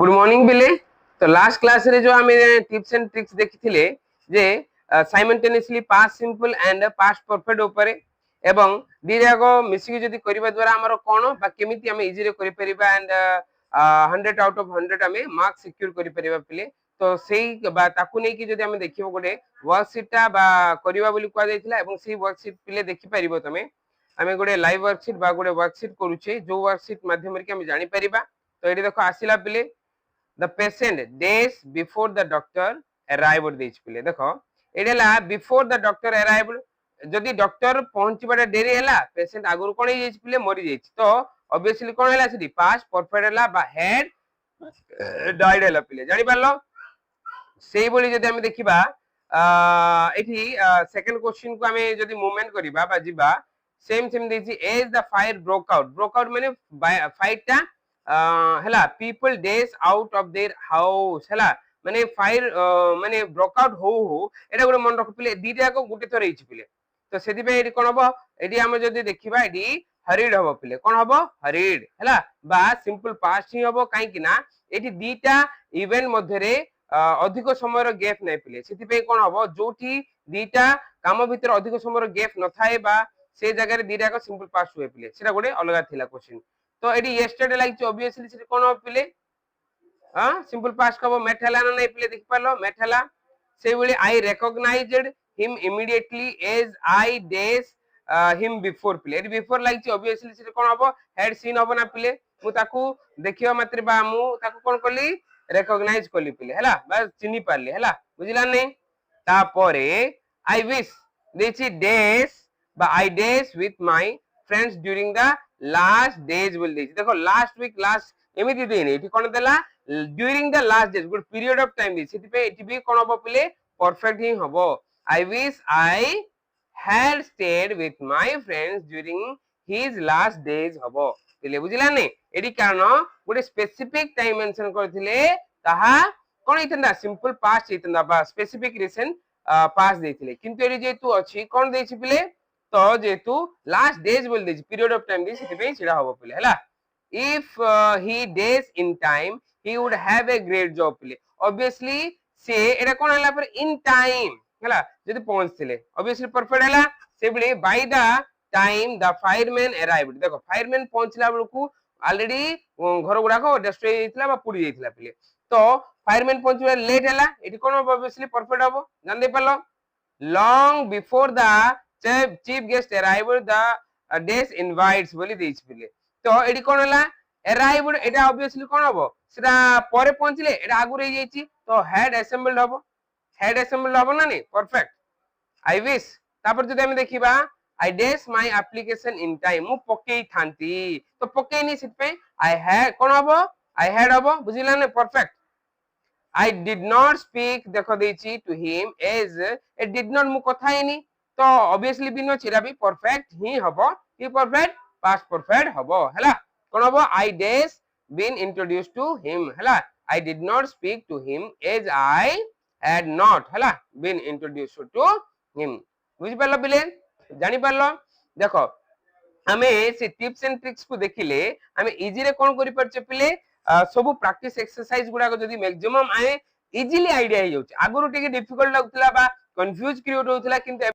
Good morning बिले। तो last class रे जो हमें टिप्स एंड ट्रिक्स देखिथिले जे simultaneously past simple and past perfect ऊपर एवं दी जाको मिसिक जदी करबा द्वारा हमर कोन बा केमिति हम इजी रे करि परिबा एंड 100 आउट ऑफ 100 हमें मार्क सिक्योर करि परिबा पिले। तो सेही बा ताकू नै कि जदी हमें देखिबो गोटे वर्कशीट ता बा करबा बोली कुआ जायतिला एवं सेही वर्कशीट पिले देखि परिबो तमे हमें गोटे लाइव वर्कशीट बा गोटे वर्कशीट करूचे जो वर्कशीट माध्यम रे कि हम जानि परिबा। तो एडी देखो आसिला पिले the patient days before the doctor arrived देछ पिले देखो Adela before the doctor arrived जदि डॉक्टर पहुंचबाटा देरी हैला पेशेंट आगुर कोन हे जेछ पिले मरि जेछ तो ऑब्वियसली कोन हैला सिटी पास्ट परफेक्ट हैला बा हैड डाइड हैला पिले जानि पारलो। सेही बोली जदि हम देखिबा एठी सेकंड क्वेश्चन को हमें जदि मूवमेंट करिबा बा जिबा सेम सेम देछि as the fire broke out माने फाइट ता हैला people days out of their house हैला माने फायर माने ब्रोक आउट हो एटा गोटे मन रख पिले दीटा को गुटे थर हेछि पिले। तो सेति पे एडी कोन हबो एडी हम जदी देखिबा एडी हरिड हबो पिले कोन हबो हरिड हैला बा सिंपल पास्ट ही हबो काई कि ना एडी दीटा इवेंट मध्ये रे अधिक समय रो गैप नै पिले सेति पे कोन हबो जोठी दीटा काम भीतर अधिक समय रो गैप न थाए बा से जगह रे दीटा को सिंपल पास्ट हुए पिले सेटा गोटे अलगा थिला क्वेश्चन। तो एडी यस्टरडे लाइक ऑब्वियसली से कोन हो पिले हां सिंपल पास्ट कबो मेट हला ना नै पिले देख पालो मेट हला से बोली I recognized him immediately as I days him before पिले एडी बिफोर लाइक ऑब्वियसली से कोन हबो हेड सीन हबो ना पिले मु ताकू देखियो मात्र बा मु ताकू कोन करली रिकॉग्नाइज करली पिले हला बस चिन्ही पारली हला बुझिला नै। ता परे आई विश देछि डेज बा I days with my friends during the last days बोल देछि देखो लास्ट वीक लास्ट एमिति देनी एठी कोन देला during the last days good period of time देछि सेति पे एठी भी कोन हबो पिले परफेक्ट ही हबो I wish I had stayed with my friends during his last days हबो पिले बुझिला नै। एठी कारण गुड स्पेसिफिक टाइम मेंशन करथिले ताहा कोन इतंदा सिंपल पास्ट इतंदा बा स्पेसिफिक रीजन पास्ट देथिले किंतु एठी जेतु अछि कोन देछि पिले तो जेतु लास्ट डेज बोल देछि पीरियड ऑफ टाइम देछि सेति पे छिडा हबो पिले हला if he days in time he would have a great job पिले obviously से एटा कोन हला पर इन टाइम हला जदि पहुंचथिले obviously परफेक्ट हला से बली by the time the fireman arrived देखो फायरमैन पहुंचला बेलकू ऑलरेडी घर गुडाको डिस्ट्रॉय हेतिला बा पुडी हेतिला पिले तो फायरमैन पहुंचबा लेट हला एटी कोन obviously परफेक्ट हबो जान दे पालो long before the chief guest arrived the days invites बोली देछ पिले तो एटी कोन हला arrived एटा obviously कोन हबो सेटा परे पहुंचले एटा आगु रहि जाईची तो had assembled हबो ना नै परफेक्ट। आई विश तापर जदि हम देखिबा आई डेस माय एप्लीकेशन इन टाइम मु पकेई थांती तो पकेई नि सिट पे आई हैड कोन हबो आई हैड हबो बुझिला नै perfect. I did not speak देखो देची to him as a did not मु कथा हेनी तो ऑब्वियसली बिनो छिरा भी परफेक्ट ही हबो ही परफेक्ट पास्ट परफेक्ट हबो हला कोन हबो आई डेस been introduced to him hela I did not speak to him as I had not hela been introduced to him बुझि पालो बिले जानि पालो देखो हमें से टिप्स एंड ट्रिक्स को देखिले हमें इजी रे कोन करि परछे पिले सब प्रैक्टिस एक्सरसाइज गुडा को जदी मैक्सिमम आए इजीली आईडिया हे जाउछ आगुरु टिके डिफिकल्ट लागुतला बा कंफ्यूज क्रिएट होउतला किंतु